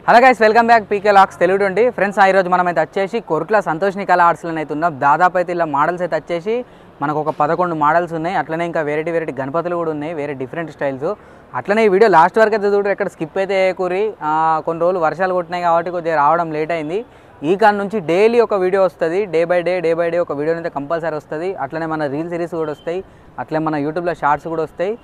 Hello guys, welcome back పీకే లాక్స్ Telugu 20 friends. ఈరోజు మనమైతే వచ్చేసి కొరుట్ల సంతోష్ని కళా ఆర్ట్స్లో అయితే ఉన్నాం. దాదాపు అయితే ఇలా మోడల్స్ అయితే వచ్చేసి మనకు ఒక 11 మోడల్స్ ఉన్నాయి. అట్లనే ఇంకా వెరైటీ గణపతులు కూడా ఉన్నాయి, వేరే డిఫరెంట్ స్టైల్స్. అట్లనే ఈ వీడియో లాస్ట్ వరకు అయితే చూడరు, ఎక్కడ స్కిప్ అయితే చేయకూరి. కొన్ని రోజులు వర్షాలు కొట్టినాయి కాబట్టి కొద్దిగా రావడం లేట్ అయింది. ఈ కాడ నుంచి డైలీ ఒక వీడియో వస్తుంది, డే బై డే ఒక వీడియో అయితే కంపల్సరీ వస్తుంది. అట్లనే మన రీల్ సిరీస్ కూడా వస్తాయి, అట్లనే మన యూట్యూబ్లో షార్ట్స్ కూడా వస్తాయి.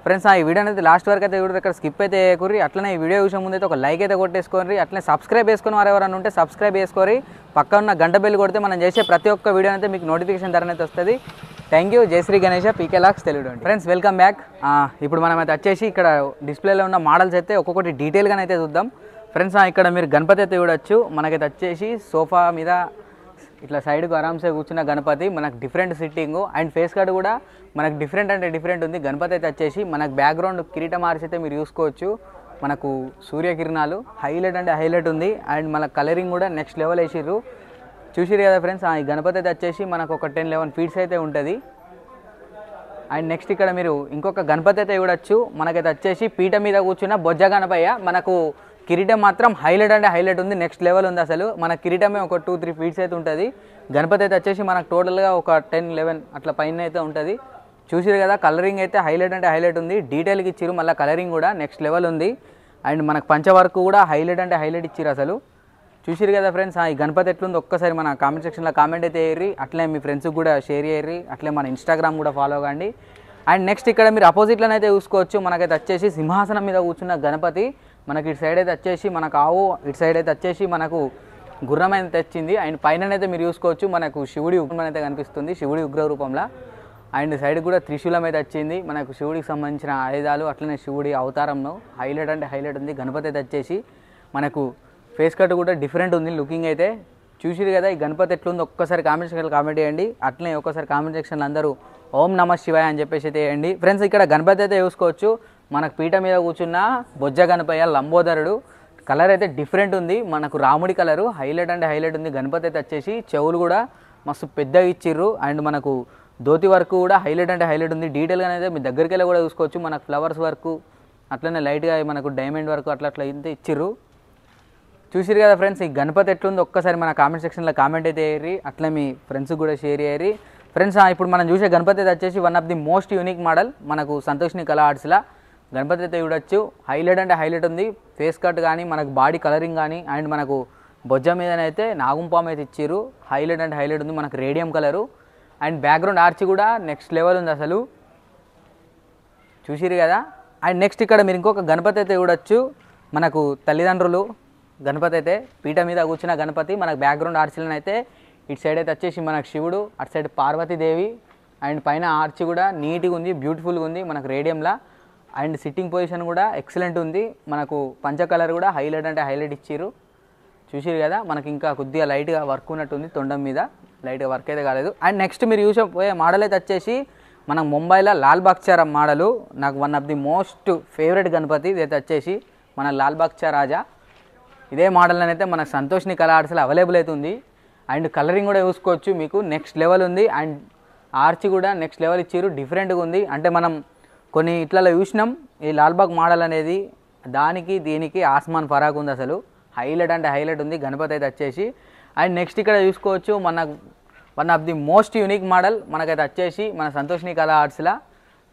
ఫ్రెండ్స్, ఈ వీడియో అయితే లాస్ట్ వరకు అయితే చూడరు, ఇక్కడ స్కిప్ అయితే చేయకూరి. అట్లనే ఈ వీడియో చూసే ముందు అయితే ఒక లైక్ అయితే కొట్టేసుకోండి. అట్లనే సబ్స్క్రైబ్ చేసుకుని వారు ఎవరైనా ఉంటే సబ్స్క్రైబ్ చేసుకోరి. పక్క ఉన్న గంట బెల్ కొడితే మనం చేసే ప్రతి ఒక్క వీడియో అయితే మీకు నోటిఫికేషన్ ధర అయితే వస్తుంది. Thank you. జై శ్రీ గణేష, పీకే లాక్స్ తెలుగు 20. Friends, welcome back. ఇప్పుడు మనం అయితే వచ్చేసి ఇక్కడ డిస్ప్లేలో ఉన్న మోడల్స్ అయితే ఒక్కొక్కటి డీటెయిల్గా అయితే చూద్దాం. ఫ్రెండ్స్, ఇక్కడ మీరు గణపతి అయితే చూడొచ్చు. మనకైతే వచ్చేసి సోఫా మీద ఇట్లా సైడ్కు ఆరామ్సే కూర్చున్న గణపతి, మనకు different sitting and face card కూడా మనకు డిఫరెంట్ ఉంది. గణపతి అయితే వచ్చేసి మనకు బ్యాక్గ్రౌండ్ కిరీటం మార్చి అయితే మీరు చూసుకోవచ్చు. మనకు సూర్యకిరణాలు హైలైట్ ఉంది. అండ్ మన కలరింగ్ కూడా నెక్స్ట్ లెవెల్ వేసిర్రు, చూసిరు కదా ఫ్రెండ్స్. ఈ గణపతి అయితే వచ్చేసి మనకు ఒక 10-11 ఫీట్స్ అయితే ఉంటుంది. అండ్ నెక్స్ట్ ఇక్కడ మీరు ఇంకొక గణపతి అయితే చూడొచ్చు. మనకైతే వచ్చేసి పీట మీద కూర్చున్న బొజ్జ గణపయ్య. మనకు కిరీటం మాత్రం హైలైట్ ఉంది, నెక్స్ట్ లెవెల్ ఉంది. అసలు మన కిరీటమే ఒక 2-3 ఫీట్స్ అయితే ఉంటుంది. గణపతి అయితే వచ్చేసి మనకు టోటల్గా ఒక 10-11 అట్లా పైన అయితే ఉంటుంది. చూసిరు కదా, కలరింగ్ అయితే హైలైట్ ఉంది. డీటెయిల్గా ఇచ్చిరు, మళ్ళీ కలరింగ్ కూడా నెక్స్ట్ లెవెల్ ఉంది. అండ్ మనకు పంచవర్క్ కూడా హైలైట్ ఇచ్చిరు అసలు. చూసిరు కదా ఫ్రెండ్స్. ఈ గణపతి ఎట్లుంది ఒక్కసారి మన కామెంట్ సెక్షన్లో కామెంట్ అయితే వేయర్రి. అట్లే మీ ఫ్రెండ్స్కి కూడా షేర్ చేయర్రి. అట్లే మన ఇన్స్టాగ్రామ్ కూడా ఫాలో కండి. అండ్ నెక్స్ట్ ఇక్కడ మీరు అపోజిట్లోనే అయితే చూసుకోవచ్చు. మనకైతే వచ్చేసి సింహాసనం మీద కూర్చున్న గణపతి. మనకి ఇటు సైడ్ అయితే వచ్చేసి మనకు ఆవు, ఇటు సైడ్ అయితే వచ్చేసి మనకు గుర్రమైన తెచ్చింది. అండ్ పైన అయితే మీరు చూసుకోవచ్చు మనకు శివుడి ఉగ్రం అయితే కనిపిస్తుంది, శివుడి ఉగ్ర రూపంలో. అండ్ సైడ్ కూడా త్రిశూలం అయితే వచ్చింది, మనకు శివుడికి సంబంధించిన ఆయుధాలు. అట్లనే శివుడి అవతారంలో హైలైట్ ఉంది. గణపతి అయితే వచ్చేసి మనకు ఫేస్ కట్ కూడా డిఫరెంట్ ఉంది, లుకింగ్ అయితే. చూసిరు కదా, ఈ గణపతి ఎట్లుంది ఒక్కసారి కామెంట్ సెక్షన్లో కామెంట్ చేయండి. అట్లనే ఒక్కసారి కామెంట్ సెక్షన్లో అందరూ ఓం నమః శివాయ అని చెప్పేసి అయితే వేయండి. ఫ్రెండ్స్, ఇక్కడ గణపతి అయితే చూసుకోవచ్చు. మనకు పీట మీద కూర్చున్న బొజ్జ గణపయ్య లంబోదరుడు. కలర్ అయితే డిఫరెంట్ ఉంది, మనకు రాముడి కలరు హైలైట్ ఉంది. గణపతి అయితే వచ్చేసి చెవులు కూడా మస్తు పెద్దగా ఇచ్చిర్రు. అండ్ మనకు ధోతి వర్క్ కూడా హైలైట్ ఉంది. డీటెయిల్గా అయితే మీ దగ్గరికి వెళ్ళి కూడా చూసుకోవచ్చు. మనకు ఫ్లవర్స్ వర్క్, అట్లనే లైట్గా మనకు డైమండ్ వర్క్ అట్లా అయితే ఇచ్చిర్రు. చూసిరు కదా ఫ్రెండ్స్, ఈ గణపతి ఎట్లుంది ఒక్కసారి మన కామెంట్ సెక్షన్లో కామెంట్ అయితే వేయర్రి. అట్లా మీ ఫ్రెండ్స్కి కూడా షేర్ చేయర్రి. ఫ్రెండ్స్, ఇప్పుడు మనం చూసే గణపతి అయితే వచ్చేసి one of the most unique model. మనకు సంతోష్ని కళా ఆర్ట్స్లా గణపతి అయితే చూడొచ్చు. హైలైట్ ఉంది. ఫేస్ కట్ కానీ మనకు బాడీ కలరింగ్ కానీ అండ్ మనకు బొజ్జ మీదనైతే నాగుంపాము అయితే ఇచ్చారు. హైలైట్ ఉంది, మనకు radium colour. And background arch కూడా నెక్స్ట్ లెవెల్ ఉంది అసలు. చూసిరు కదా. అండ్ నెక్స్ట్ ఇక్కడ మీరు ఇంకొక గణపతి అయితే చూడొచ్చు. మనకు తల్లిదండ్రులు గణపతి అయితే పీట మీద కూర్చున్న గణపతి. మనకు బ్యాక్గ్రౌండ్ ఆర్చిలను అయితే ఇటు సైడ్ అయితే వచ్చేసి మనకు శివుడు, అటు సైడ్ పార్వతీదేవి. అండ్ పైన ఆర్చి కూడా నీట్గా ఉంది, బ్యూటిఫుల్గా ఉంది, మనకు రేడియంలా. అండ్ సిట్టింగ్ పొజిషన్ కూడా ఎక్సలెంట్ ఉంది. మనకు పంచ కలర్ కూడా హైలైట్ ఇచ్చారు. చూసిరు కదా, మనకి ఇంకా కొద్దిగా లైట్గా వర్క్ ఉన్నట్టుంది, తొండం మీద లైట్గా వర్క్ అయితే కాలేదు. అండ్ నెక్స్ట్ మీరు చూసే మోడల్ అయితే వచ్చేసి మనకు ముంబైలో లాల్ బాగ్చా మోడలు. నాకు one of the most favourite Ganapati ఇదైతే వచ్చేసి మన లాల్ బాగ్చా రాజా. ఇదే మోడల్ అయితే మనకు సంతోష్ని కళా ఆర్ట్స్లో అవైలబుల్ అవుతుంది. అండ్ కలరింగ్ కూడా చూసుకోవచ్చు, మీకు నెక్స్ట్ లెవెల్ ఉంది. అండ్ ఆర్చి కూడా నెక్స్ట్ లెవెల్ ఇచ్చారు, డిఫరెంట్గా ఉంది. అంటే మనం కొన్ని ఇట్లలో చూసినాం, ఈ లాల్బాగ్ మోడల్ అనేది దానికి దీనికి ఆస్మాన్ ఫరాక్ ఉంది అసలు. హైలైట్ ఉంది గణపతి అయితే వచ్చేసి. అండ్ నెక్స్ట్ ఇక్కడ చూసుకోవచ్చు మనకు one of the most unique model మనకైతే వచ్చేసి మన సంతోష్ని కళా ఆర్ట్స్లా.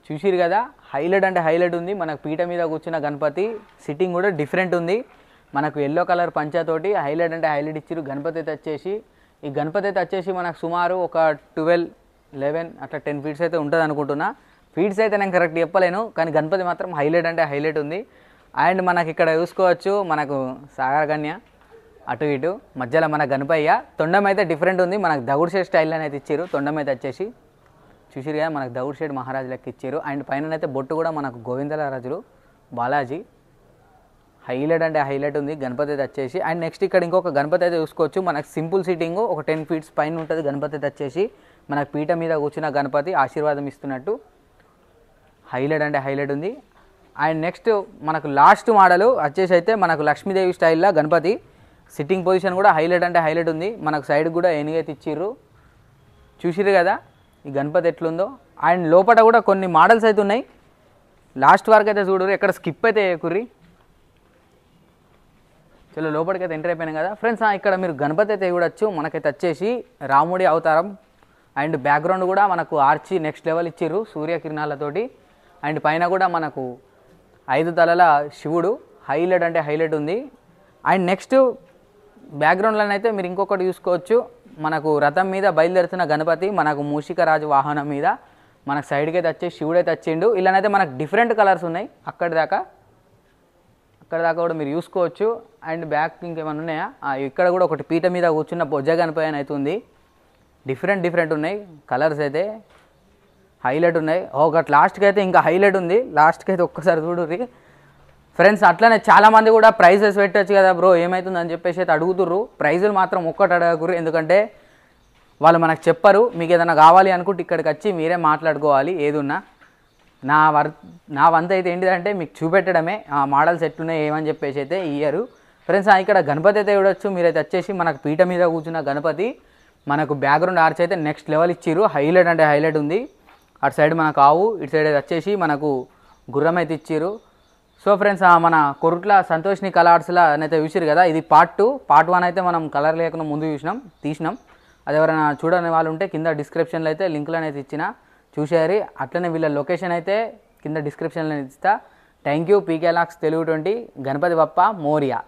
చూసిరు కదా, హైలైట్ ఉంది. మనకు పీట మీద కూర్చున్న గణపతి సిట్టింగ్ కూడా డిఫరెంట్ ఉంది. మనకు ఎల్లో కలర్ పంచాతోటి హైలైట్ ఇచ్చిరు. గణపతి అయితే వచ్చేసి ఈ గణపతి అయితే వచ్చేసి మనకు సుమారు ఒక 12-11 అట్లా 10 ఫీట్స్ అయితే ఉంటుంది అనుకుంటున్నా. ఫీట్స్ అయితే నేను కరెక్ట్ చెప్పలేను, కానీ గణపతి మాత్రం హైలైట్ ఉంది. అండ్ మనకి ఇక్కడ చూసుకోవచ్చు మనకు సాగర కన్య అటు ఇటు మధ్యలో మన గణపయ్య. తొండం అయితే డిఫరెంట్ ఉంది, మనకు దగుడు షేడ్ స్టైల్ అనేది ఇచ్చారు. తొండం అయితే వచ్చేసి చూసిరు కదా, మనకు దగుడు షేడ్ మహారాజు లెక్క ఇచ్చారు. అండ్ పైన అయితే బొట్టు కూడా మనకు గోవిందల రాజులు బాలాజీ. హైలైట్ ఉంది గణపతి అయితే వచ్చేసి. అండ్ నెక్స్ట్ ఇక్కడ ఇంకొక గణపతి అయితే చూసుకోవచ్చు. మనకు సింపుల్ సీటింగ్ ఒక 10 ఫీట్స్ పైన ఉంటుంది గణపతి అయితే వచ్చేసి. మనకు పీట మీద కూర్చున్న గణపతి ఆశీర్వాదం ఇస్తున్నట్టు హైలైట్ ఉంది. అండ్ నెక్స్ట్ మనకు లాస్ట్ మోడల్ వచ్చేసి అయితే మనకు లక్ష్మీదేవి స్టైల్లో గణపతి. సిట్టింగ్ పొజిషన్ కూడా హైలైట్ ఉంది. మనకు సైడ్ కూడా ఏనుగైతే ఇచ్చిర్రు. చూసిర్రు కదా ఈ గణపతి ఎట్లుందో. అండ్ లోపల కూడా కొన్ని మోడల్స్ అయితే ఉన్నాయి, లాస్ట్ వరకు అయితే చూడరు, ఎక్కడ స్కిప్ అయితే చేయకుర్రి. చలో లోపలికి అయితే ఎంటర్ అయిపోయినాం కదా ఫ్రెండ్స్. ఇక్కడ మీరు గణపతి అయితే చూడొచ్చు. మనకైతే వచ్చేసి రాముడి అవతారం అండ్ బ్యాక్గ్రౌండ్ కూడా మనకు ఆర్చి నెక్స్ట్ లెవెల్ ఇచ్చిర్రు సూర్యకిరణాలతోటి. అండ్ పైన కూడా మనకు 5 తలల శివుడు హైలైట్ అంటే హైలైట్ ఉంది. అండ్ నెక్స్ట్ బ్యాక్గ్రౌండ్లోనైతే మీరు ఇంకొకటి చూసుకోవచ్చు. మనకు రథం మీద బయలుదేరుతున్న గణపతి మనకు మూషికరాజు వాహనం మీద మనకు సైడ్కి అయితే వచ్చేసి శివుడు అయితే వచ్చిండు. ఇలానైతే మనకు డిఫరెంట్ కలర్స్ ఉన్నాయి అక్కడ దాకా కూడా మీరు చూసుకోవచ్చు. అండ్ బ్యాక్ ఇంకేమైనా ఉన్నాయా, ఇక్కడ కూడా ఒకటి పీట మీద కూర్చున్న బొజ్జ గణపతి అని అయితే ఉంది. డిఫరెంట్ ఉన్నాయి కలర్స్ అయితే హైలైట్ ఉన్నాయి. ఒకటి లాస్ట్కి అయితే ఇంకా హైలైట్ ఉంది. లాస్ట్కి అయితే ఒక్కసారి చూడుర్రి ఫ్రెండ్స్. అట్లనే చాలామంది కూడా ప్రైజెస్ పెట్టచ్చు కదా బ్రో ఏమవుతుందని చెప్పేసి అయితే అడుగుతుర్రు. ప్రైజులు మాత్రం ఒక్కటి అడగకుర్రు, ఎందుకంటే వాళ్ళు మనకు చెప్పరు. మీకు ఏదైనా కావాలి అనుకుంటే ఇక్కడికి వచ్చి మీరే మాట్లాడుకోవాలి ఏదున్నా. నా వంత అయితే ఏంటిదంటే మీకు చూపెట్టడమే ఆ మోడల్స్ ఎట్లున్నాయి ఏమని చెప్పేసి అయితే ఇయ్యరు ఫ్రెండ్స్. ఇక్కడ గణపతి అయితే చూడొచ్చు. మీరైతే వచ్చేసి మనకు పీట మీద కూర్చున్న గణపతి మనకు బ్యాక్గ్రౌండ్ ఆర్చ్ అయితే నెక్స్ట్ లెవెల్ ఇచ్చిర్రు. హైలైట్ అంటే హైలైట్ ఉంది. అటు సైడ్ మనకు ఆవు, ఇటు సైడ్ అయితే వచ్చేసి మనకు గుర్రం అయితే ఇచ్చిర్రు. సో ఫ్రెండ్స్ మన కొరుట్ల సంతోష్ని కళా ఆర్ట్స్లో అయితే చూసిరు కదా. ఇది పార్ట్ 2. పార్ట్ 1 అయితే మనం కలర్ లేకుండా ముందు తీసినాం. అది ఎవరైనా చూడని వాళ్ళు ఉంటే కింద డిస్క్రిప్షన్లో అయితే లింకులు అనేది ఇచ్చిన చూసేయాలి. అట్లనే వీళ్ళ లొకేషన్ అయితే కింద డిస్క్రిప్షన్లో ఇస్తా. Thank you. పీకే లాక్స్ తెలుగు 20 గణపతి బప్ప మోరియా.